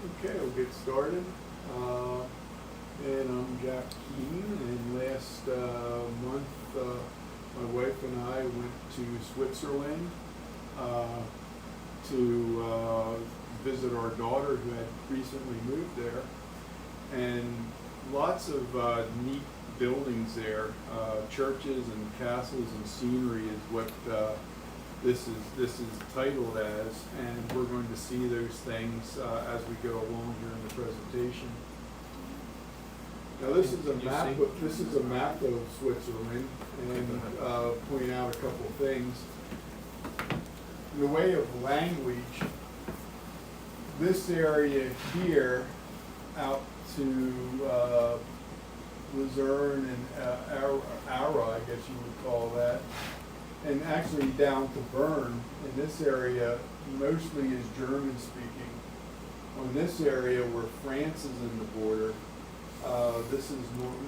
Okay, we'll get started. And I'm Jack Keene, and last month my wife and I went to Switzerland to visit our daughter who had recently moved there. And lots of neat buildings there, churches and castles and scenery is what this is titled as, and we're going to see those things as we go along here in the presentation. Now this is a map. This is a map of Switzerland, and point out a couple of things. In the way of language, this area here, out to Luzerne and Aura, I guess you would call that, and actually down to Bern, in this area, mostly is German speaking. On this area where France is in the border, this is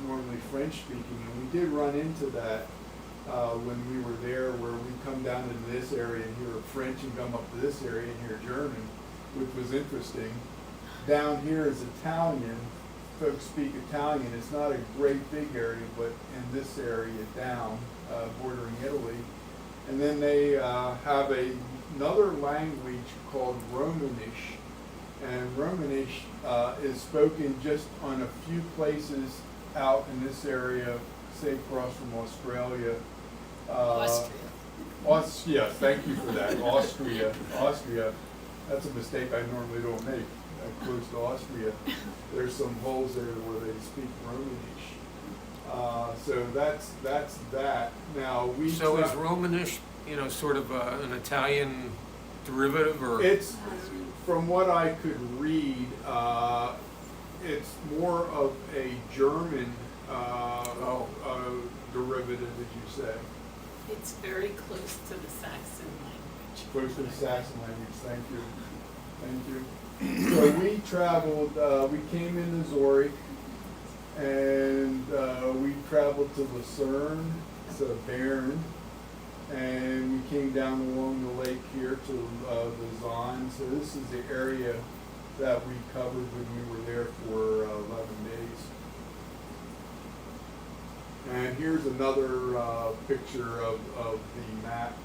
normally French speaking, and we did run into that when we were there, where we come down into this area and hear French and come up to this area and hear German, which was interesting. Down here is Italian. Folks speak Italian. It's not a great big area, but in this area down, bordering Italy. And then they have another language called Romanish. And Romanish is spoken just on a few places out in this area, say across from Australia. Austria. Thank you for that. Austria. That's a mistake I normally don't make. Close to Austria, there's some holes there where they speak Romanish. So that's that. Now So is Romanish, sort of an Italian derivative, or? It's, from what I could read, it's more of a German derivative, as you say. It's very close to the Saxon language. Close to the Saxon language. Thank you. So we traveled, we came into Zoric, and we traveled to Lucerne, to Bern, and we came down along the lake here to the Zahn. So this is the area that we covered when we were there for 11 days. And here's another picture of the map.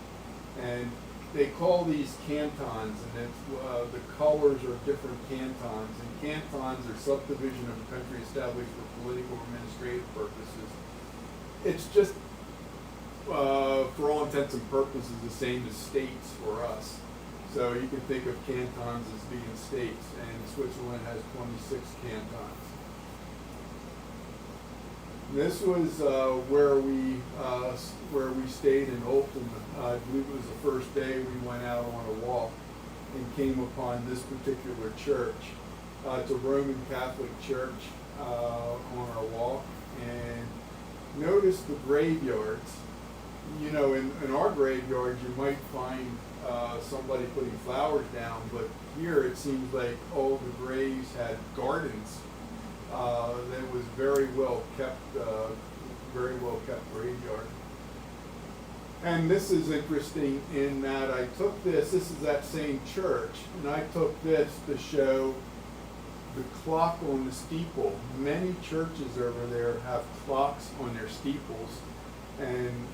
And they call these cantons, and it's, the colors are different cantons. And cantons are subdivision of a country established for political or administrative purposes. It's just, for all intents and purposes, the same as states for us. So you can think of cantons as being states, and Switzerland has 26 cantons. This was where we stayed in Olten. I believe it was the first day we went out on a walk and came upon this particular church. It's a Roman Catholic church on our walk. And notice the graveyards. In our graveyards you might find somebody putting flowers down, but here it seems like all the graves had gardens. That was very well kept graveyard. And this is interesting in that I took this is that same church, and I took this to show the clock on the steeple. Many churches over there have clocks on their steeples, and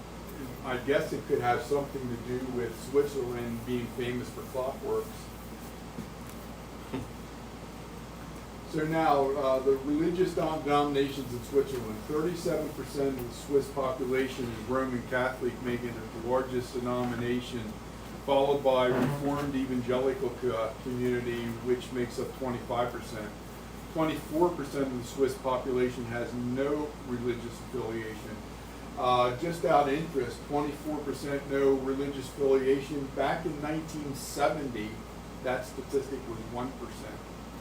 I guess it could have something to do with Switzerland being famous for clockworks. So now, the religious denominations in Switzerland, 37% of the Swiss population is Roman Catholic, making it the largest denomination, followed by Reformed Evangelical community, which makes up 25%. 24% of the Swiss population has no religious affiliation. Just out of interest, 24% no religious affiliation. Back in 1970, that statistic was 1%.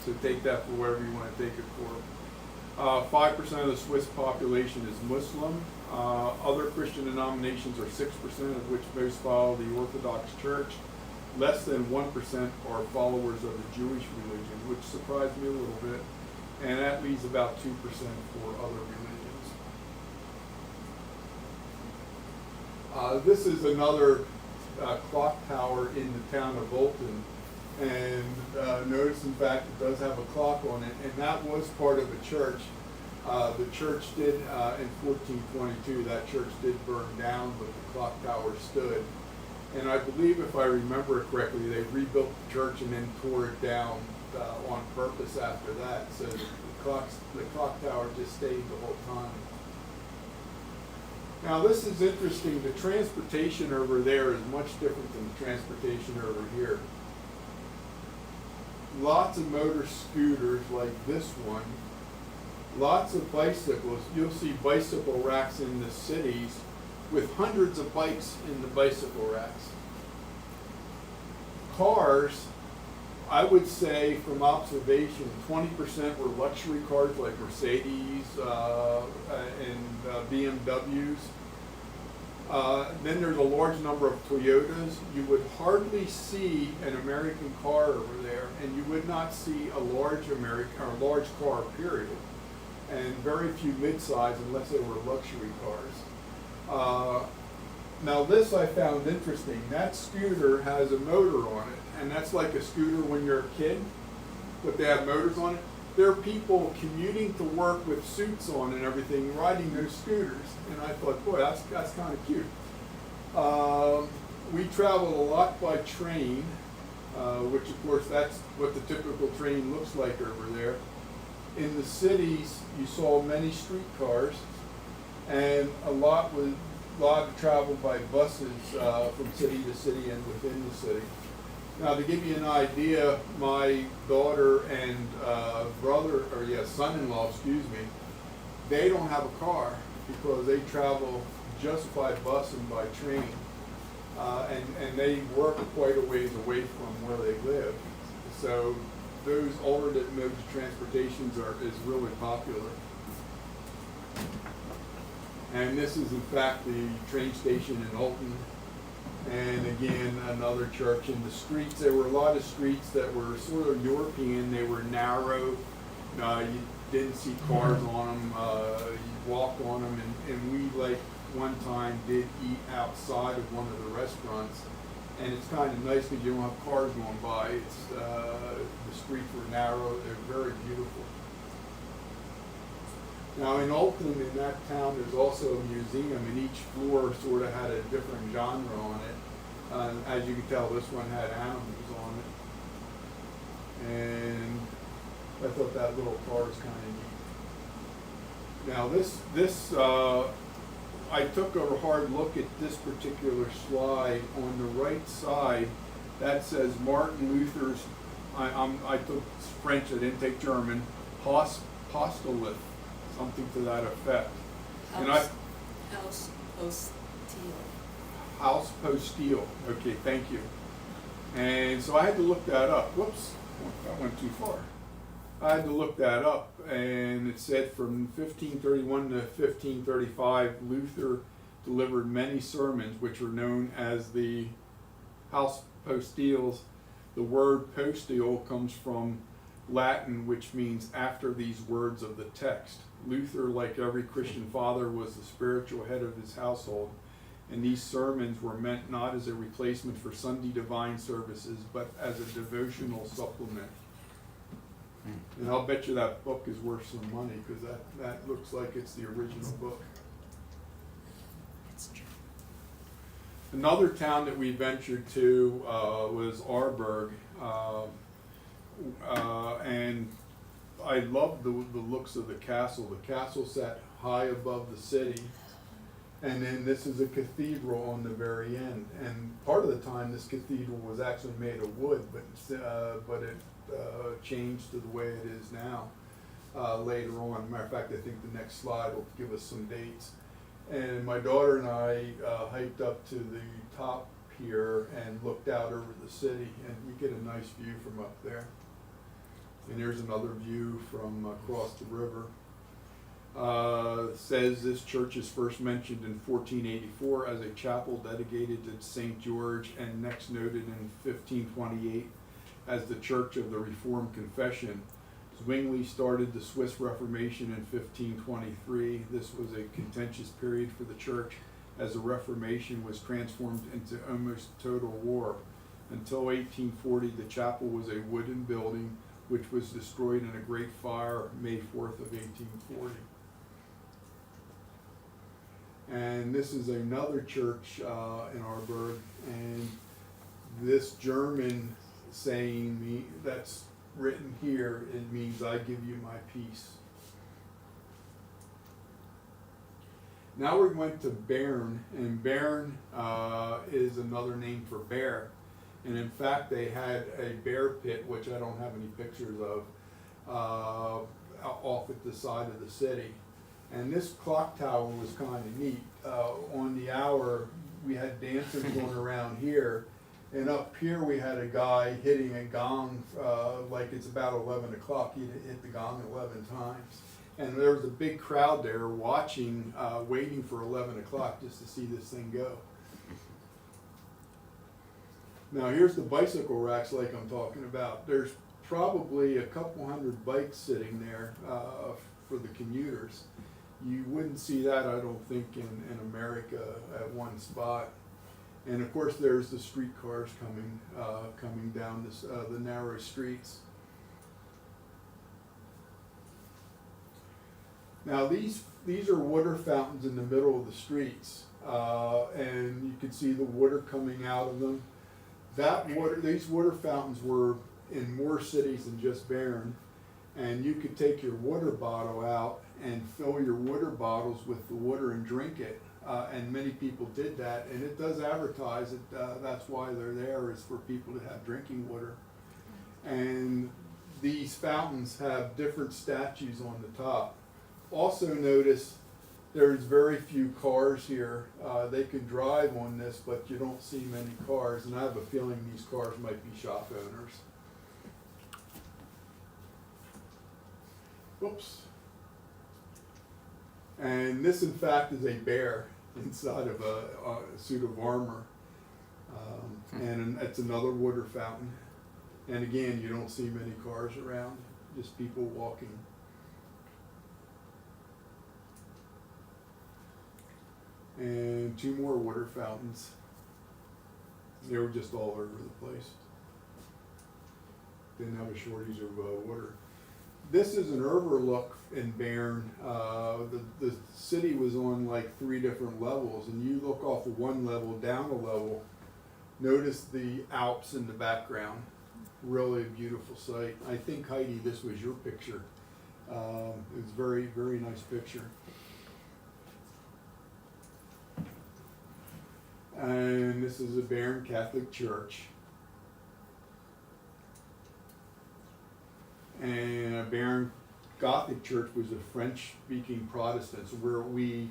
So take that for whatever you want to take it for. 5% of the Swiss population is Muslim. Other Christian denominations are 6%, of which most follow the Orthodox Church. Less than 1% are followers of the Jewish religion, which surprised me a little bit. And that leaves about 2% for other religions. This is another clock tower in the town of Olten. And notice, in fact, it does have a clock on it, and that was part of a church. The church did, in 1422, that church did burn down, but the clock tower stood. And I believe, if I remember it correctly, they rebuilt the church and then tore it down on purpose after that. So the clock tower just stayed the whole time. Now this is interesting. The transportation over there is much different than the transportation over here. Lots of motor scooters like this one. Lots of bicycles. You'll see bicycle racks in the cities with hundreds of bikes in the bicycle racks. Cars, I would say from observation, 20% were luxury cars like Mercedes and BMWs. Then there's a large number of Toyotas. You would hardly see an American car over there, and you would not see a large car, period. And very few mid-size unless they were luxury cars. Now this I found interesting. That scooter has a motor on it, and that's like a scooter when you're a kid, but they have motors on it. There are people commuting to work with suits on and everything, riding those scooters, and I thought, boy, that's kind of cute. We traveled a lot by train, which of course that's what the typical train looks like over there. In the cities, you saw many streetcars, and a lot of travel by buses from city to city and within the city. Now, to give you an idea, my daughter and son-in-law, they don't have a car because they travel just by bus and by train, and they work quite a ways away from where they live. So those alternate modes of transportation is really popular. And this is in fact the train station in Alton. And again, another church. In the streets, there were a lot of streets that were sort of European. They were narrow. You didn't see cars on them. You walked on them. And we, like, one time did eat outside of one of the restaurants. And it's kind of nice because you don't have cars going by. The streets were narrow. They're very beautiful. Now in Alton, in that town, there's also a museum, and each floor sort of had a different genre on it. As you can tell, this one had animals on it. And I thought that little car was kind of neat. Now this I took a hard look at this particular slide. On the right side, that says Martin Luther's, I took French, I didn't take German, Postolith, something to that effect. House Postile. House Postile, okay, thank you. And so I had to look that up. Whoops, that went too far. I had to look that up, and it said from 1531 to 1535, Luther delivered many sermons which were known as the House Postiles. The word postile comes from Latin, which means after these words of the text. Luther, like every Christian father, was the spiritual head of his household, and these sermons were meant not as a replacement for Sunday divine services, but as a devotional supplement. And I'll bet you that book is worth some money, because that looks like it's the original book. That's true. Another town that we ventured to was Aarburg, and I loved the looks of the castle. The castle sat high above the city, and then this is a cathedral on the very end. And part of the time, this cathedral was actually made of wood, but it changed to the way it is now later on. Matter of fact, I think the next slide will give us some dates. And my daughter and I hiked up to the top here and looked out over the city, and you get a nice view from up there. And here's another view from across the river. Says this church is first mentioned in 1484 as a chapel dedicated to St. George, and next noted in 1528 as the Church of the Reformed Confession. Zwingli started the Swiss Reformation in 1523. This was a contentious period for the church, as the Reformation was transformed into almost total war. Until 1840, the chapel was a wooden building which was destroyed in a great fire May 4th of 1840. And this is another church in Aarburg, and this German saying that's written here, it means "I give you my peace." Now we went to Bern, and Bern is another name for bear. And in fact, they had a bear pit, which I don't have any pictures of, off at the side of the city. And this clock tower was kind of neat. On the hour, we had dancers going around here, and up here we had a guy hitting a gong, like it's about 11 o'clock. He hit the gong 11 times. And there was a big crowd there watching, waiting for 11 o'clock just to see this thing go. Now here's the bicycle racks like I'm talking about. There's probably a couple hundred bikes sitting there for the commuters. You wouldn't see that, I don't think, in America at one spot. And of course there's the streetcars coming down the narrow streets. Now these are water fountains in the middle of the streets, and you can see the water coming out of them. These water fountains were in more cities than just Bern, and you could take your water bottle out and fill your water bottles with the water and drink it, and many people did that, and it does advertise it. That's why they're there, is for people to have drinking water. And these fountains have different statues on the top. Also notice there's very few cars here. They could drive on this, but you don't see many cars, and I have a feeling these cars might be shop owners. Whoops. And this, in fact, is a bear inside of a suit of armor. And it's another water fountain. And again, you don't see many cars around, just people walking. And two more water fountains. They were just all over the place. Didn't have a shortage of water. This is an overlook in Bern. The city was on like 3 different levels, and you look off of one level down a level, notice the Alps in the background. Really a beautiful sight. I think, Heidi, this was your picture. It was a very, very nice picture. And this is a Bern Catholic Church. And a Bern Gothic Church was a French-speaking Protestants, where we,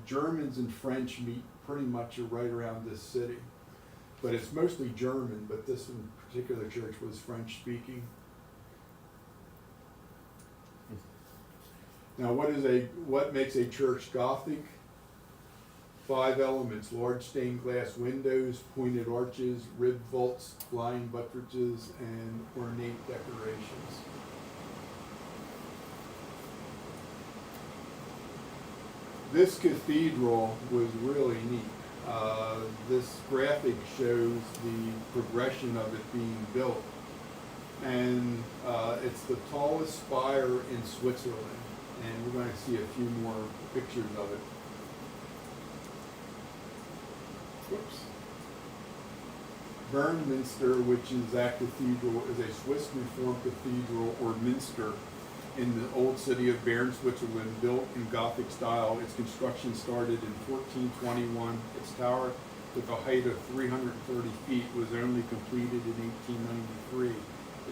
Germans and French meet pretty much right around this city. But it's mostly German, but this in particular church was French-speaking. Now what makes a church Gothic? 5 elements: large stained glass windows, pointed arches, ribbed vaults, flying buttresses, and ornate decorations. This cathedral was really neat. This graphic shows the progression of it being built. And it's the tallest spire in Switzerland. And we're going to see a few more pictures of it. Whoops. Bernminster, which is that cathedral, is a Swiss Reformed cathedral or minster in the old city of Bern, Switzerland, built in Gothic style. Its construction started in 1421. Its tower, with a height of 330 feet, was only completed in 1893.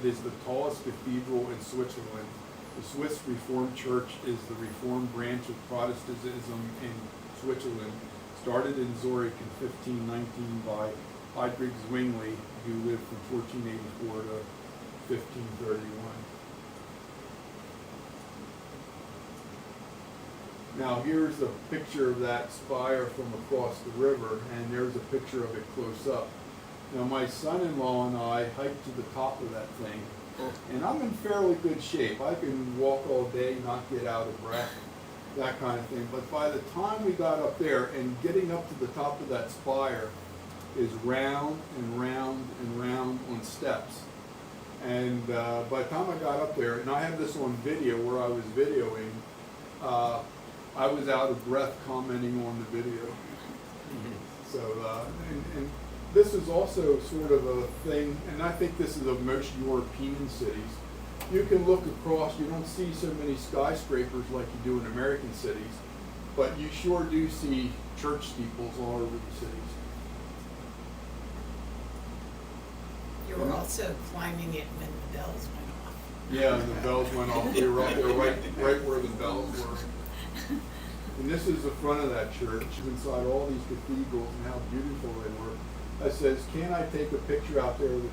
It is the tallest cathedral in Switzerland. The Swiss Reformed Church is the Reformed branch of Protestantism in Switzerland, started in Zoric in 1519 by Heidi Zwingli, who lived from 1484 to 1531. Now here's a picture of that spire from across the river, and there's a picture of it close up. Now my son-in-law and I hiked to the top of that thing, and I'm in fairly good shape. I can walk all day, not get out of breath, that kind of thing. But by the time we got up there and getting up to the top of that spire, is round and round and round on steps. And by the time I got up there, and I have this on video where I was videoing, I was out of breath commenting on the video. So, and this is also sort of a thing, and I think this is of most European cities. You can look across, you don't see so many skyscrapers like you do in American cities, but you sure do see church steeples all over the cities. You were also climbing it when the bells went off. Yeah, and the bells went off. We were up there right where the bells were. And this is the front of that church, inside all these cathedrals and how beautiful they were. I says, can I take a picture out there of the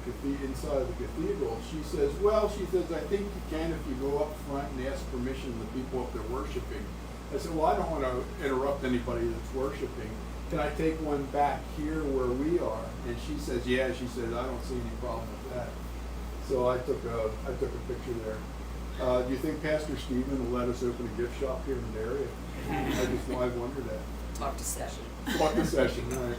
inside of the cathedral? She says, well, I think you can if you go up front and ask permission of the people up there worshiping. I said, well, I don't want to interrupt anybody that's worshiping. Can I take one back here where we are? And she says, yeah. She says, I don't see any problem with that. So I took a picture there. Do you think Pastor Stephen will let us open a gift shop here in the area? I wonder that. Talk to session. Talk to session, right.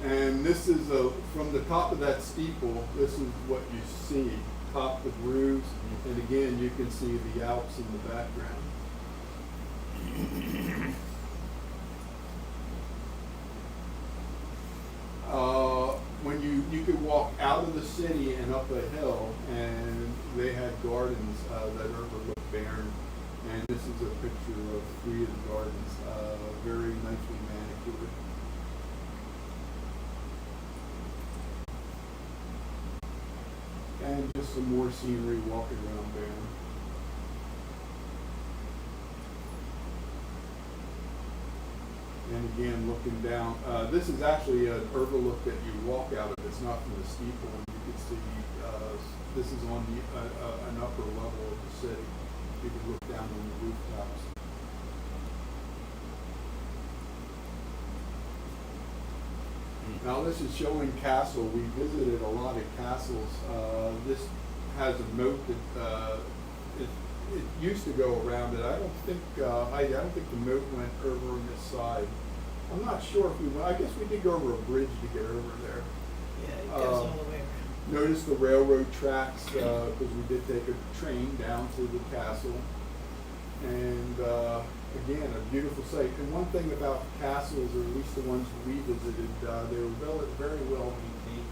And this is from the top of that steeple, this is what you see. Top of roofs, and again, you can see the Alps in the background. When you could walk out of the city and up a hill, and they had gardens that overlooked Bern. And this is a picture of 3 of the gardens, very nicely manicured. And just some more scenery walking around Bern. And again, looking down, this is actually an overlook that you walk out of. It's not from the steeple. You can see this is on an upper level of the city. You can look down on the rooftops. Now this is showing castle. We visited a lot of castles. This has a moat that it used to go around it. I don't think Heidi, I don't think the moat went over on this side. I'm not sure if we went. I guess we did go over a bridge to get over there. Yeah, it goes all the way around. Notice the railroad tracks because we did take a train down to the castle. And again, a beautiful sight. And one thing about castles, or at least the ones we visited, they were very well maintained.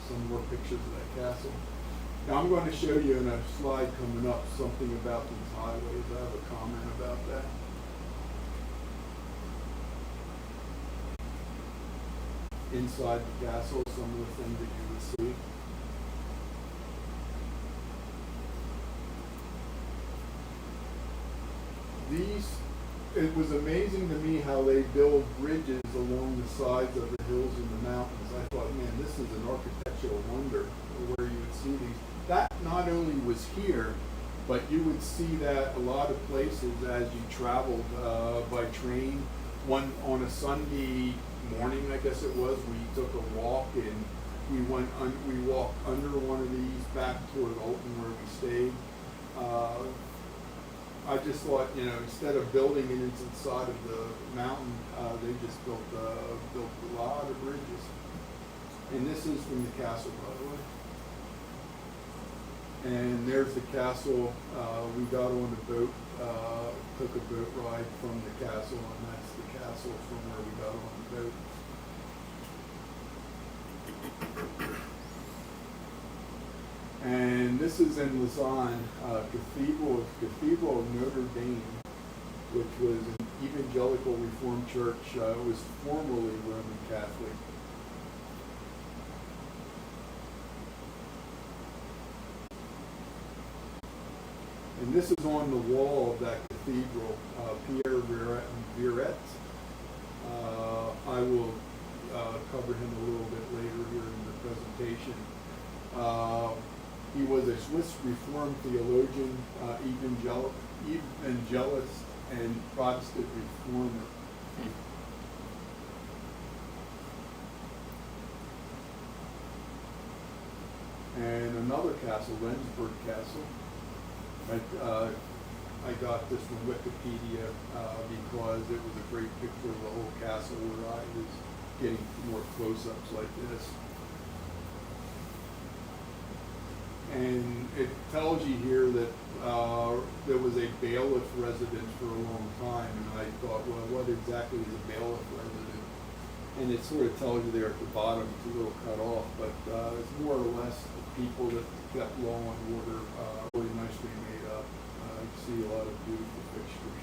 Some more pictures of that castle. Now I'm going to show you in a slide coming up something about these highways. I have a comment about that. Inside the castle, some of the things that you would see. It was amazing to me how they build bridges along the sides of the hills and the mountains. I thought, man, this is an architectural wonder where you would see these. That not only was here, but you would see that a lot of places as you traveled by train. One on a Sunday morning, I guess it was, we took a walk and we walked under one of these back toward Alton where we stayed. I just thought, instead of building it into the side of the mountain, they just built a lot of bridges. And this is from the castle, by the way. And there's the castle. We got on a boat, took a boat ride from the castle, and that's the castle from where we got on the boat. And this is in Lausanne, Cathedral of Notre Dame, which was an evangelical Reformed church. It was formerly Roman Catholic. And this is on the wall of that cathedral, Pierre Viret. I will cover him a little bit later here in the presentation. He was a Swiss Reformed theologian, evangelist, and Protestant reformer. And another castle, Lynnsburg Castle. I got this from Wikipedia because it was a great picture of the whole castle where I was getting more close-ups like this. And it tells you here that there was a bailiff residence for a long time, and I thought, well, what exactly is a bailiff resident? And it sort of tells you there at the bottom, it's a little cut off, but it's more or less the people that kept law and order, really nicely made up. You see a lot of beautiful fixtures.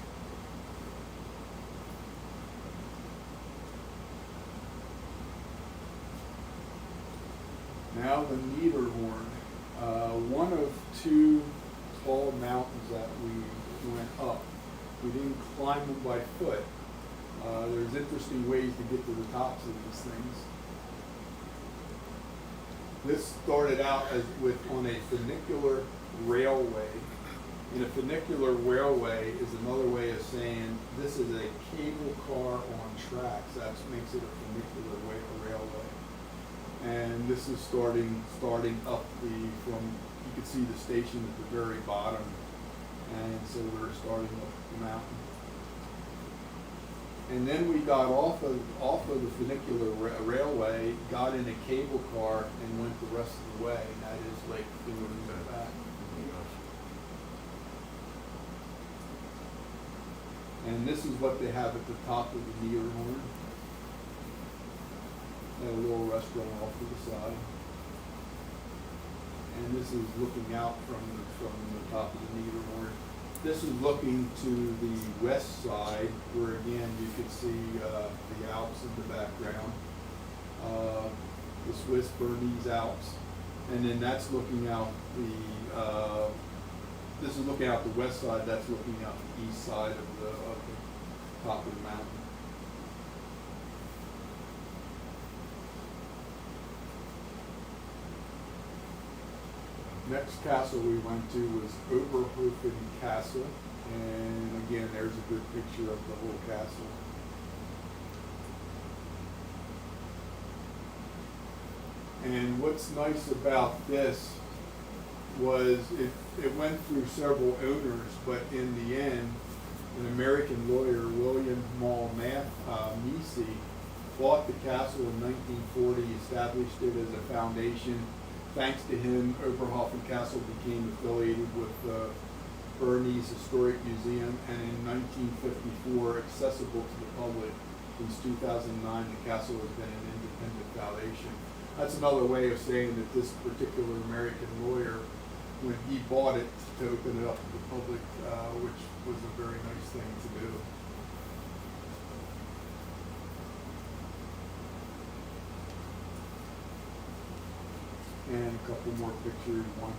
Now the Niederhorn, one of two tall mountains that we went up. We didn't climb them by foot. There's interesting ways to get to the tops of these things. This started out on a funicular railway. And a funicular railway is another way of saying this is a cable car on tracks. That makes it a funicular railway. And this is starting up from, you can see the station at the very bottom. And so we're starting up the mountain. And then we got off of the funicular railway, got in a cable car, and went the rest of the way. And that is Lake Fune in the back. And this is what they have at the top of the Niederhorn. And a little restaurant off to the side. And this is looking out from the top of the Niederhorn. This is looking to the west side, where again you can see the Alps in the background, the Swiss Bernese Alps, and then that's looking out this is looking out the west side. That's looking out the east side of the top of the mountain. Next castle we went to was Aarburg Castle, and again there's a good picture of the whole castle. And what's nice about this was it went through several owners, but in the end, an American lawyer, William Macy, bought the castle in 1940, established it as a foundation. Thanks to him, Oberhofen Castle became affiliated with the Bernese Historic Museum, and in 1954, accessible to the public. Since 2009, the castle has been an independent foundation. That's another way of saying that this particular American lawyer, when he bought it to open it up to the public, which was a very nice thing to do. And a couple more pictures, one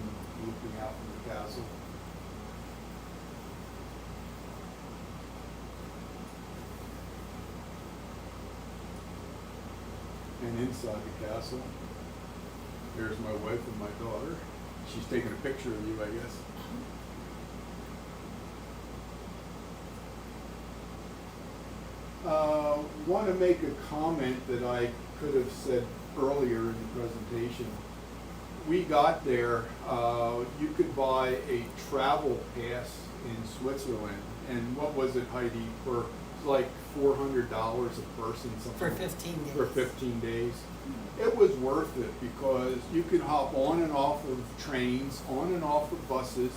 looking out from the castle. And inside the castle, there's my wife and my daughter. She's taking a picture of you, I guess. Want to make a comment that I could have said earlier in the presentation. We got there, you could buy a travel pass in Switzerland, and what was it, Heidi, for like $400 a person, something For 15 days. For 15 days. It was worth it because you could hop on and off of trains, on and off of buses.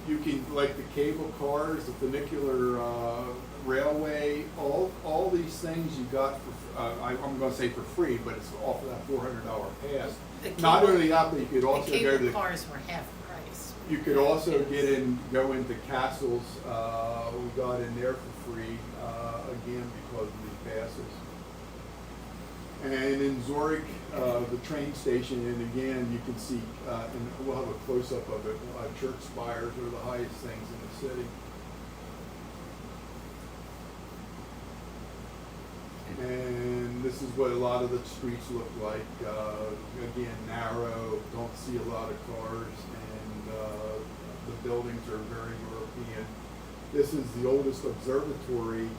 You can, like the cable cars, the funicular railway, all these things you got for, I'm going to say for free, but it's off of that $400 pass. Not only that, but you could also the go to cable the cars were half price. You could also go into castles. We got in there for free, again, because of these passes. And in Zoric, the train station, and again, you can see, and we'll have a close-up of it, church spires are the highest things in the city. And this is what a lot of the streets look like. Again, narrow, don't see a lot of cars, and the buildings are very European. This is the oldest observatory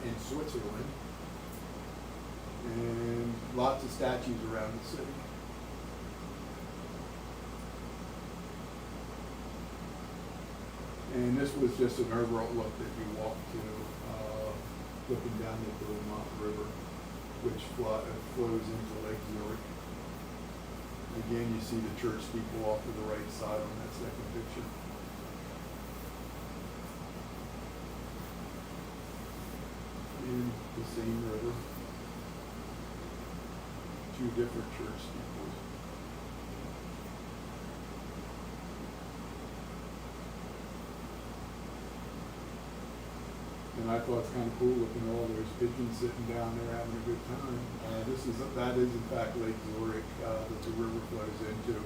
in Switzerland, and lots of statues around the city. And this was just an overall look that you walk to, looking down the Vermont River, which flows into Lake Zoric. Again, you see the church steeple off to the right side on that second picture. And the same river. Two different church steeples. And I thought it's kind of cool looking at all those pigeons sitting down there having a good time. That is in fact Lake Zoric that the river flows into.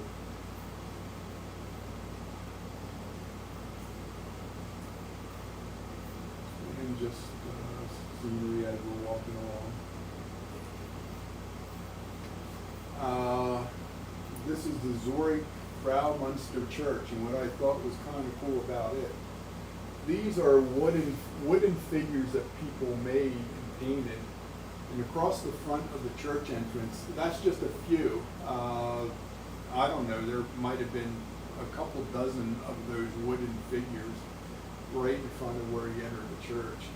And just scenery as we're walking along. This is the Zoric Frau Munster Church, and what I thought was kind of cool about it. These are wooden figures that people made and painted, and across the front of the church entrance, that's just a few. I don't know, there might have been a couple dozen of those wooden figures right in front of where you enter the church.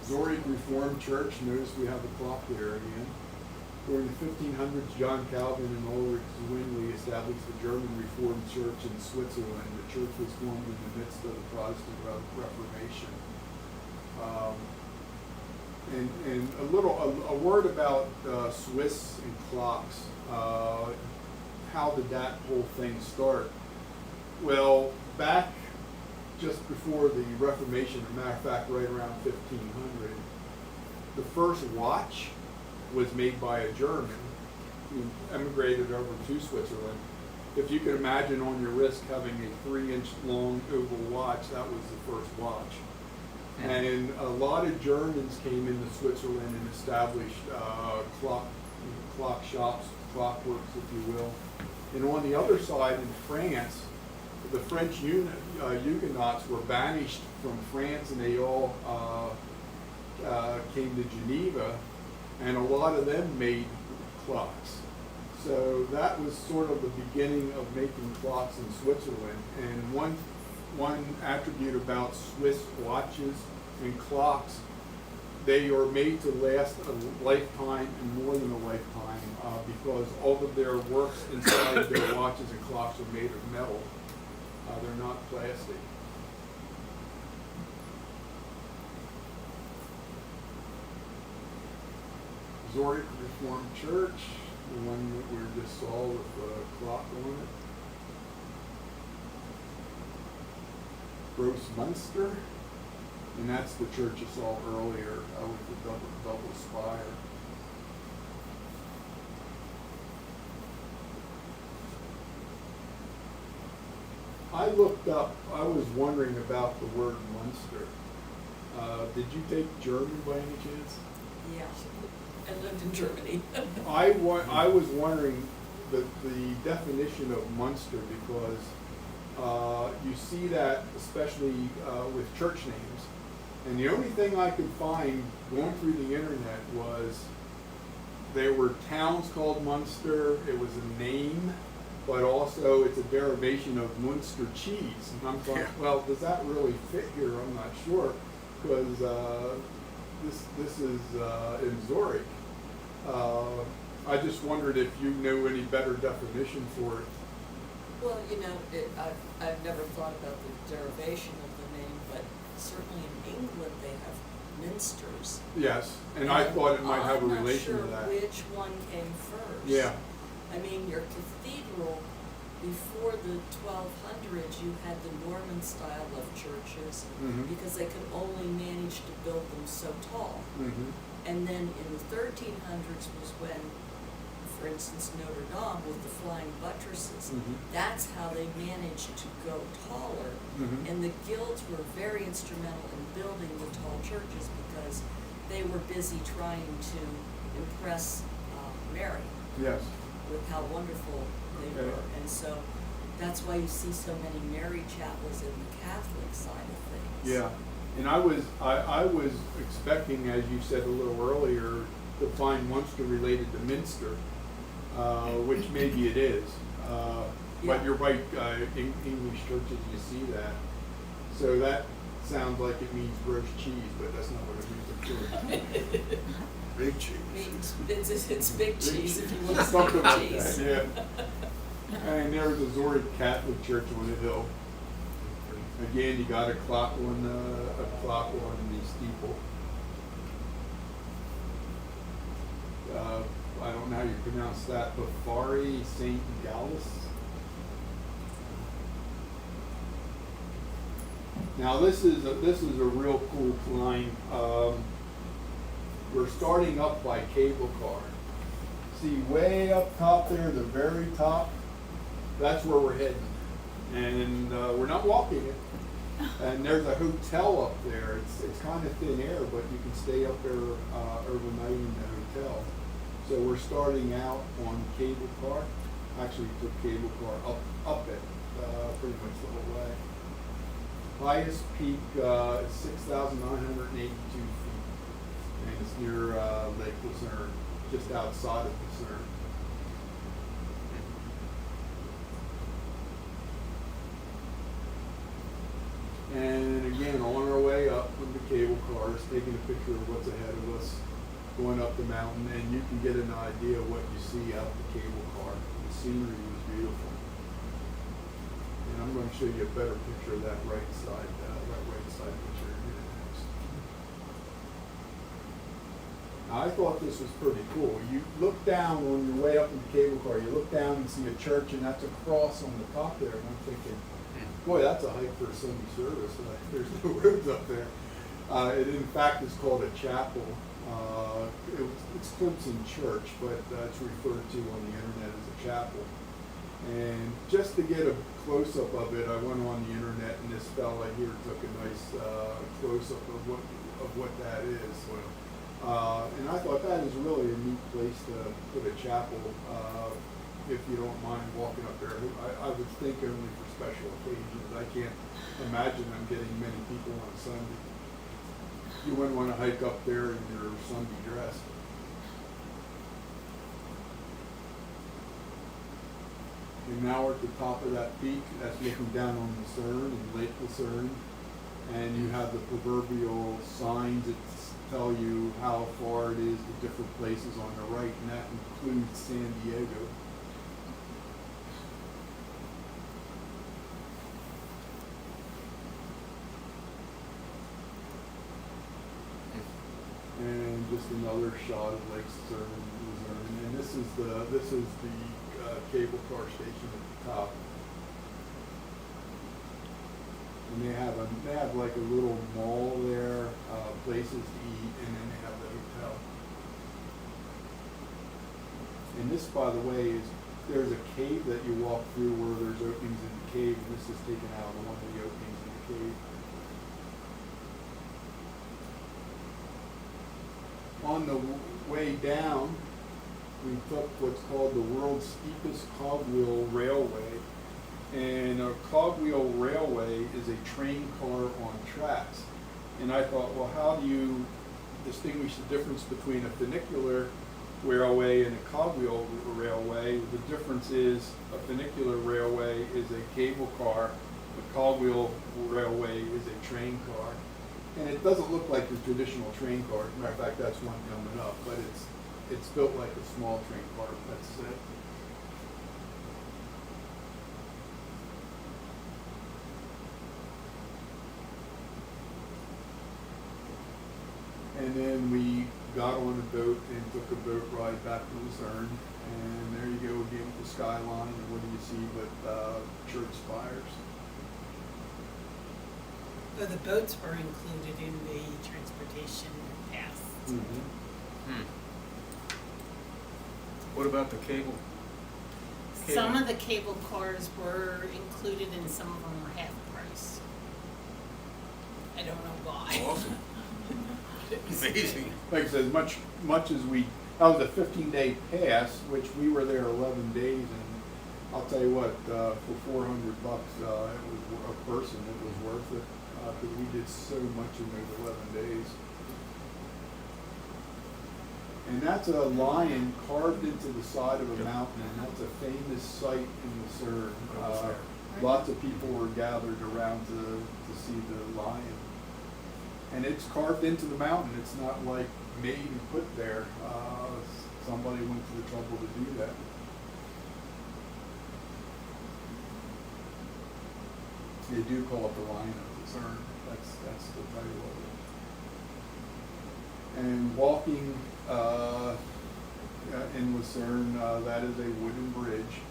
Zoric Reformed Church, notice we have the clock there again. During the 1500s, John Calvin and Ulrich Zwingli established the German Reformed Church in Switzerland. The church was formed in the midst of the Protestant Reformation. And a word about Swiss and clocks. How did that whole thing start? Well, back just before the Reformation, as a matter of fact, right around 1500, the first watch was made by a German who emigrated over to Switzerland. If you can imagine on your wrist having a 3-inch long oval watch, that was the first watch. And a lot of Germans came into Switzerland and established clock shops, clockworks, if you will. And on the other side in France, the French Huguenots were banished from France, and they all came to Geneva, and a lot of them made clocks. So that was sort of the beginning of making clocks in Switzerland. And one attribute about Swiss watches and clocks, they are made to last a lifetime and more than a lifetime because all of their works inside their watches and clocks are made of metal. They're not plastic. Zoric Reformed Church, the one that we just saw with the clock on it. Gross Munster, and that's the church you saw earlier with the double spire. I looked up, I was wondering about the word Munster. Did you take German by any chance? Yeah, I lived in Germany. I was wondering the definition of Munster because you see that especially with church names. And the only thing I could find going through the internet was there were towns called Munster, it was a name, but also it's a derivation of Munster cheese. And I'm going, well, does that really fit here? I'm not sure, because this is in Zoric. I just wondered if you knew any better definition for it. Well, I've never thought about the derivation of the name, but certainly in England they have minsters. Yes, and I thought it might have a relation to that. I'm not sure which one came first. Yeah. I mean, your cathedral, before the 1200s, you had the Norman style of churches because they could only manage to build them so tall. And then in the 1300s was when, for instance, Notre Dame with the flying buttresses, that's how they managed to go taller. And the guilds were very instrumental in building the tall churches because they were busy trying to impress Mary. Yes. With how wonderful they were. And so that's why you see so many Mary chapels in the Catholic side of things. Yeah. And I was expecting, as you said a little earlier, to find Munster related to Minster, which maybe it is. But Yeah. you're right, in English churches you see that. So that sounds like it means roast cheese, but that's not what it means, I'm sure. Big cheese. It's big cheese if you want to Something say like cheese. that, yeah. And there was a Zoric Catholic church on the hill. Again, you got a clock on the steeple. I don't know how you pronounce that, but Bafari St. Gallus. Now this is a real cool climb. We're starting up by cable car. See way up top there, the very top, that's where we're heading. And we're not walking it. And there's a hotel up there. It's kind of thin air, but you can stay up there overnight in the hotel. So we're starting out on cable car. Actually took cable car up it pretty much the whole way. Highest peak is 6,982 feet. And it's near Lake Lucerne, just outside of Lucerne. And again, on our way up with the cable cars, taking a picture of what's ahead of us, going up the mountain, and you can get an idea of what you see out the cable car. The scenery was beautiful. And I'm going to show you a better picture of that right side picture here next. Now, I thought this was pretty cool. You look down on your way up in the cable car, you look down and see a church, and that's a cross on the top there, and I'm thinking, boy, that's a hike for a Sunday service. There's no roads up there. It in fact is called a chapel. It's Clemson Church, but it's referred to on the internet as a chapel. And just to get a close-up of it, I went on the internet, and this fella here took a nice close-up of what that is. And I thought that is really a neat place to put a chapel. If you don't mind walking up there, I would think only for special occasions. I can't imagine them getting many people on Sunday. You wouldn't want to hike up there in your Sunday dress. And now we're at the top of that peak. That's looking down on Lucerne and Lake Lucerne. And you have the proverbial signs that tell you how far it is to different places on the right, and that includes San Diego. And just another shot of Lake Lucerne, and this is the cable car station at the top. And they have like a little mall there, places to eat, and then they have the hotel. And this, by the way, there's a cave that you walk through where there's openings in the cave, and this is taken out of one of the openings in the cave. On the way down, we took what's called the world's steepest cogwheel railway. And a cogwheel railway is a train car on tracks. And I thought, well, how do you distinguish the difference between a funicular railway and a cogwheel railway? The difference is a funicular railway is a cable car, a cogwheel railway is a train car. And it doesn't look like the traditional train car. As a matter of fact, that's one coming up, but it's built like a small train car. That's it. And then we got on a boat and took a boat ride back to Lucerne. And there you go again with the skyline. And what do you see but church spires? So the boats were included in the transportation pass. Mm-hmm. What about the cable? Some of the cable cars were included and some of them were half price. I don't know why. Awesome. Amazing. Like I said, much as that was a 15-day pass, which we were there 11 days, and I'll tell you what, for $400, it was a person, it was worth it. because we did so much in those 11 days. And that's a lion carved into the side of a mountain, and that's a famous sight in Lucerne. Lots of people were gathered around to see the lion. And it's carved into the mountain. It's not like made and put there. Somebody went to the trouble to do that. They do call it the Lion of Lucerne. That's the title of it. And walking in Lucerne, that is a wooden bridge,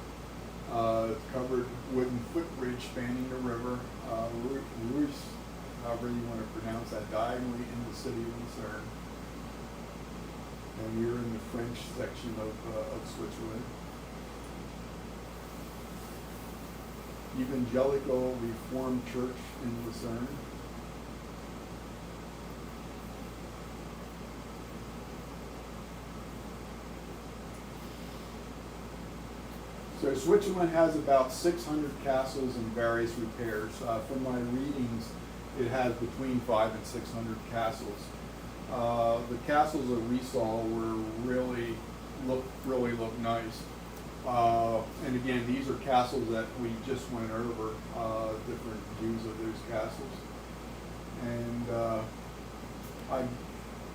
covered wooden footbridge spanning the river, Ruisse, however you want to pronounce that, diagonally in the city of Lucerne. And we're in the French section of Switzerland. Evangelical Reformed Church in Lucerne. So Switzerland has about 600 castles and various repairs. From my readings, it has between 500 and 600 castles. The castles that we saw really look nice. And again, these are castles that we just went over, different views of those castles. And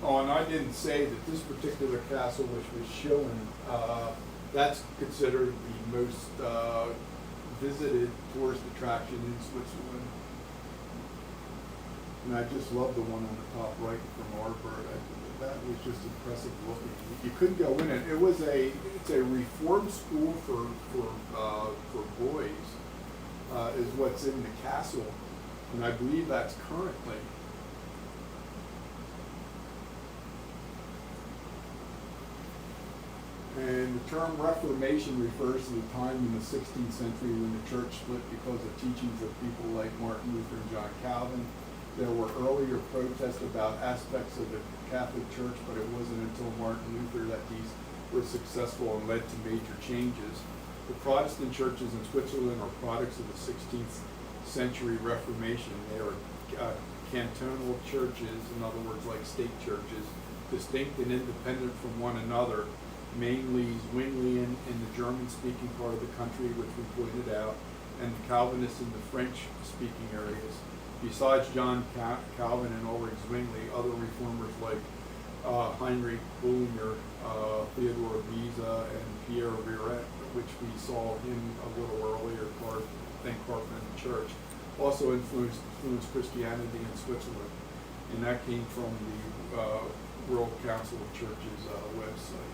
I didn't say that this particular castle, which was Schillen, that's considered the most visited tourist attraction in Switzerland. And I just love the one on the top right from Aarburg. That was just impressive looking. You couldn't go in it. It's a reform school for boys, is what's in the castle, and I believe that's currently. And the term Reformation refers to the time in the 16th century when the church split because of teachings of people like Martin Luther and John Calvin. There were earlier protests about aspects of the Catholic Church, but it wasn't until Martin Luther that these were successful and led to major changes. The Protestant churches in Switzerland are products of the 16th century Reformation. They are cantonal churches, in other words, like state churches, distinct and independent from one another, mainly Zwinglian in the German-speaking part of the country, which we pointed out, and the Calvinists in the French-speaking areas. Besides John Calvin and Ulrich Zwingli, other reformers like Heinrich Bullinger, Theodore Beza, and Pierre Viret, which we saw him a little earlier, carved in the church, also influenced Christianity in Switzerland, and that came from the World Council of Churches website.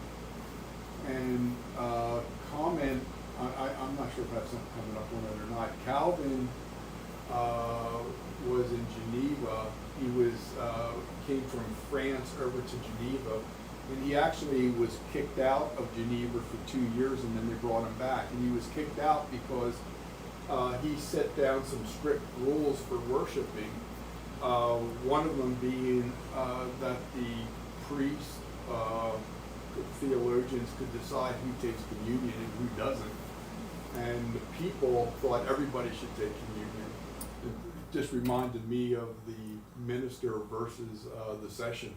And comment, I'm not sure if I have something coming up on it or not. Calvin was in Geneva. He came from France over to Geneva, and he actually was kicked out of Geneva for 2 years, and then they brought him back. And he was kicked out because he set down some strict rules for worshiping. One of them being that the priests, theologians could decide who takes communion and who doesn't. And the people thought everybody should take communion. It just reminded me of the minister versus the session.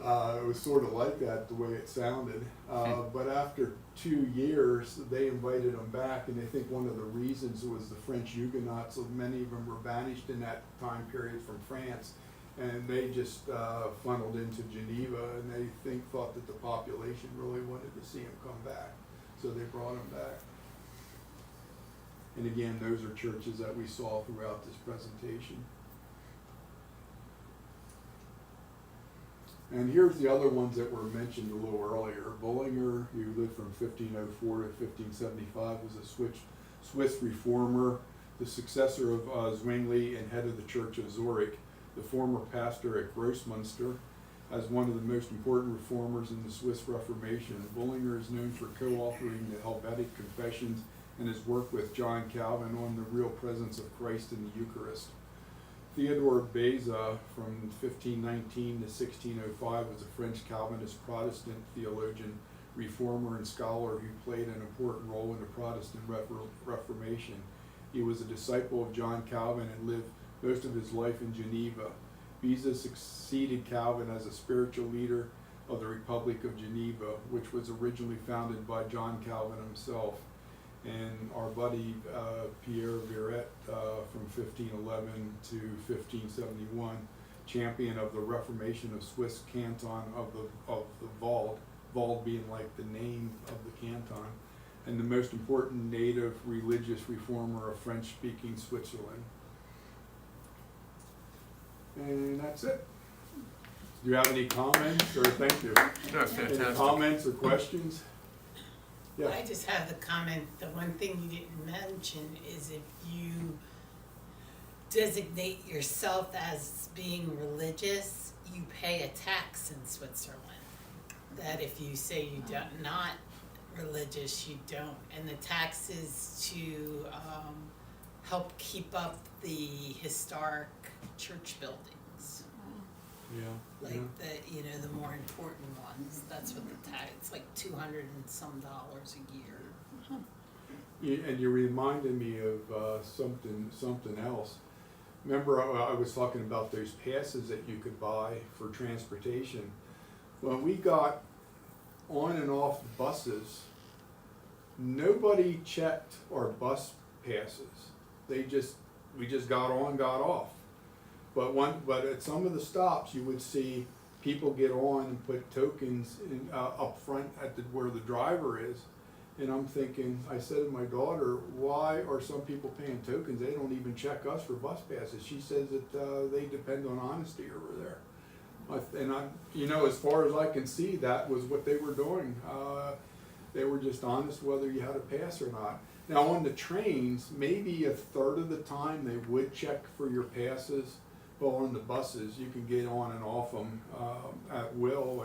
It was sort of like that, the way it sounded. But after 2 years, they invited him back, and I think one of the reasons was the French Huguenots. So many of them were banished in that time period from France, and they just funneled into Geneva, and they thought that the population really wanted to see him come back, so they brought him back. And again, those are churches that we saw throughout this presentation. And here's the other ones that were mentioned a little earlier. Bullinger, who lived from 1504 to 1575, was a Swiss reformer, the successor of Zwingli and head of the Church of Zoric, the former pastor at Grossmünster, as one of the most important reformers in the Swiss Reformation. Bullinger is known for co-authoring the Helvetic Confessions and his work with John Calvin on the real presence of Christ in the Eucharist. Theodore Beza, from 1519 to 1605, was a French Calvinist Protestant theologian, reformer, and scholar who played an important role in the Protestant Reformation. He was a disciple of John Calvin and lived most of his life in Geneva. Beza succeeded Calvin as a spiritual leader of the Republic of Geneva, which was originally founded by John Calvin himself. And our buddy Pierre Viret from 1511 to 1571, champion of the Reformation of Swiss canton of the Wald being like the name of the canton, and the most important native religious reformer of French-speaking Switzerland. And that's it. Do you have any comments, or thank you? No, it's Any fantastic. comments or questions? Yeah. I just have the comment, the one thing you didn't mention is if you designate yourself as being religious, you pay a tax in Switzerland. That if you say you don't, not religious, you don't. And the tax is to help keep up the historic church buildings. Yeah. Like the more important ones, that's what the tax, it's like $200 and some a year. And you reminded me of something else. Remember, I was talking about those passes that you could buy for transportation. When we got on and off buses, nobody checked our bus passes. We just got on, got off. But at some of the stops, you would see people get on and put tokens in, up front at where the driver is. And I'm thinking, I said to my daughter, why are some people paying tokens? They don't even check us for bus passes. She says that they depend on honesty over there. As far as I can see, that was what they were doing. They were just honest whether you had a pass or not. Now on the trains, maybe a third of the time they would check for your passes. But on the buses, you can get on and off them at will,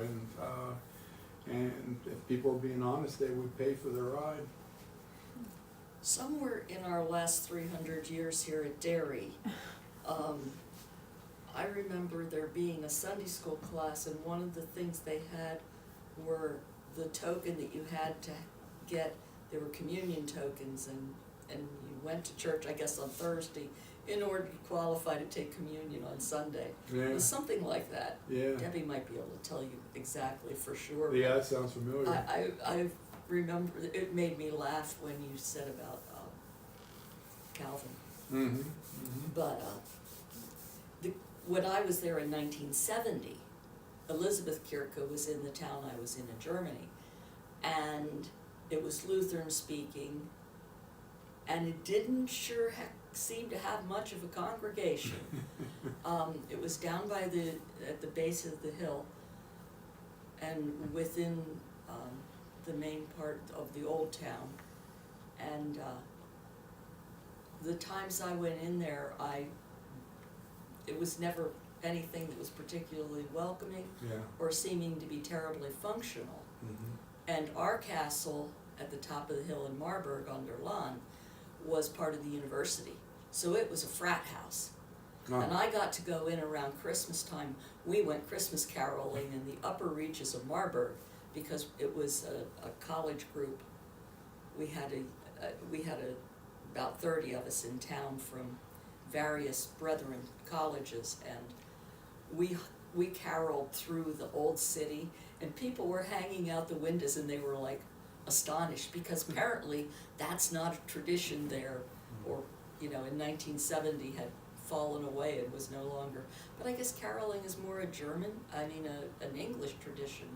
and if people are being honest, they would pay for their ride. Somewhere in our last 300 years here at Derry, I remember there being a Sunday school class, and one of the things they had were the token that you had to get. There were communion tokens, and you went to church, I guess, on Thursday in order to qualify to take communion on Sunday. Yeah. It was something like that. Yeah. Debbie might be able to tell you exactly for sure. Yeah, that sounds familiar. I remember, it made me laugh when you said about Calvin. Mm-hmm. Mm-hmm. But when I was there in 1970, Elizabeth Kirche was in the town I was in Germany, and it was Lutheran speaking, and it didn't seem to have much of a congregation. It was down by at the base of the hill, and within the main part of the old town. And the times I went in there, it was never anything that was particularly welcoming Yeah. or seeming to be terribly functional. Mm-hmm. And our castle at the top of the hill in Marburg on der Lahn was part of the university. So it was a frat house. Oh. And I got to go in around Christmas time. We went Christmas caroling in the upper reaches of Marburg because it was a college group. We had about 30 of us in town from various brethren colleges, and we caroled through the old city, and people were hanging out the windows, and they were like astonished because apparently that's not a tradition there, or in 1970 had fallen away and was no longer. But I guess caroling is more an English tradition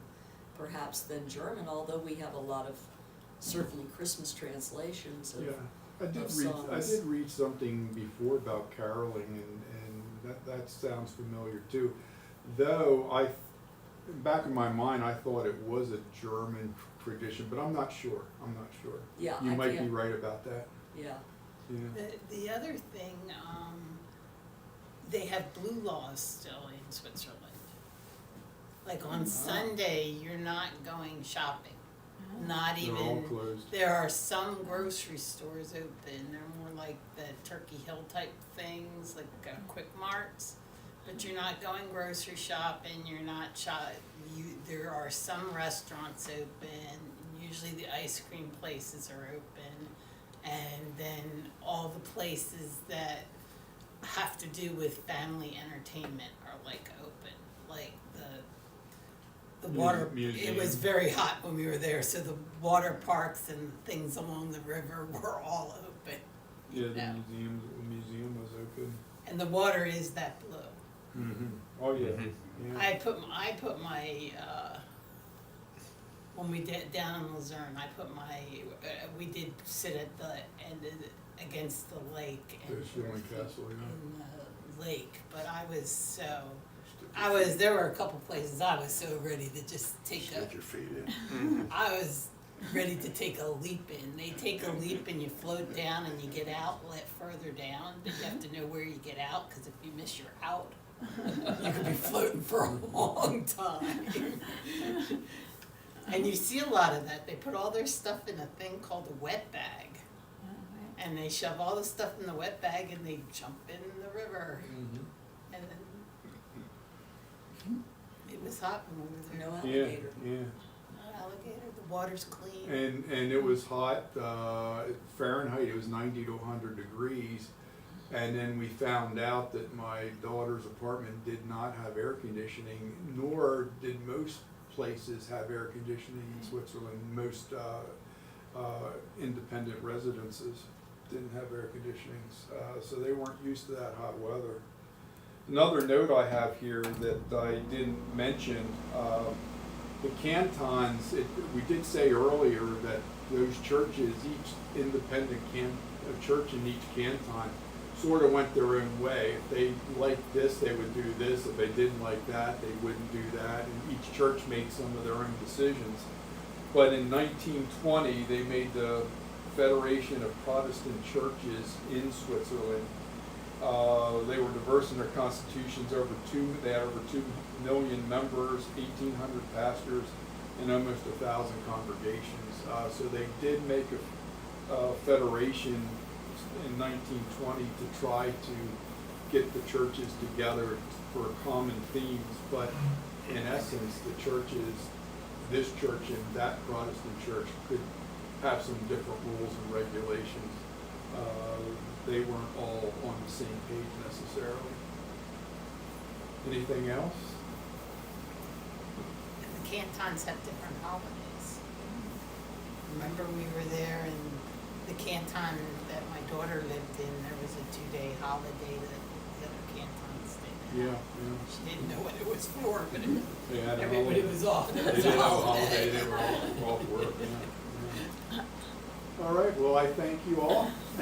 perhaps than German, although we have a lot of certainly Christmas translations of, Yeah. I did songs. read something before about caroling, and that sounds familiar too. Though back in my mind, I thought it was a German tradition, but I'm not sure. Yeah, You I might be can't- right about that. yeah. Yeah. The other thing, they have blue laws still in Switzerland. Like on Sunday, you're not going shopping, not They're all even, closed. there are some grocery stores open, they're more like the Turkey Hill type things, like quick marts. But you're not going grocery shopping, you're not there are some restaurants open, usually the ice cream places are open, and then all the places that have to do with family entertainment are like open, like the water, it Museum. was very hot when we were there, so the water parks and things along the river were all open. Yeah, Yeah. museum was open. And the water is that blue. Mm-hmm. Oh, yeah. Mhm. Yeah. I put my, when we did down in Luzerne, we did sit at the end of against the lake and Lynnsburg Castle, yeah. in the lake, but there were a couple places I was so ready to just take Stick your feet in. I was ready to take a leap in. They take a leap and you float down and you get out further down, but you have to know where you get out, because if you miss your out, you could be floating for a long time. And you see a lot of that. They put all their stuff in a thing called a wet bag. And they shove all the stuff in the wet bag and they jump in the river. Mhm. And then it was hot when we were No there. Yeah, alligator. yeah. No alligator, the water's clean. And it was hot, Fahrenheit, it was 90 to 100 degrees. And then we found out that my daughter's apartment did not have air conditioning, nor did most places have air conditioning in Switzerland. Most independent residences didn't have air conditioning, so they weren't used to that hot weather. Another note I have here that I didn't mention, the cantons, we did say earlier that those churches, each independent church in each canton sort of went their own way. If they liked this, they would do this. If they didn't like that, they wouldn't do that. And each church made some of their own decisions. But in 1920, they made the Federation of Protestant Churches in Switzerland. They were diverse in their constitutions. They had over 2 million members, 1,800 pastors, and almost 1,000 congregations. So they did make a federation in 1920 to try to get the churches together for common themes. But in essence, the churches, this church and that Protestant church, could have some different rules and regulations. They weren't all on the same page necessarily. Anything else? And the cantons have different holidays. Remember we were there and the canton that my daughter lived in, there was a 2-day holiday that the other cantons didn't have. Yeah. She didn't know what it was for, but it, They had a everybody holiday. was off. It They was did a have a holiday. holiday, they were all off work, yeah. All right, well, I thank you all.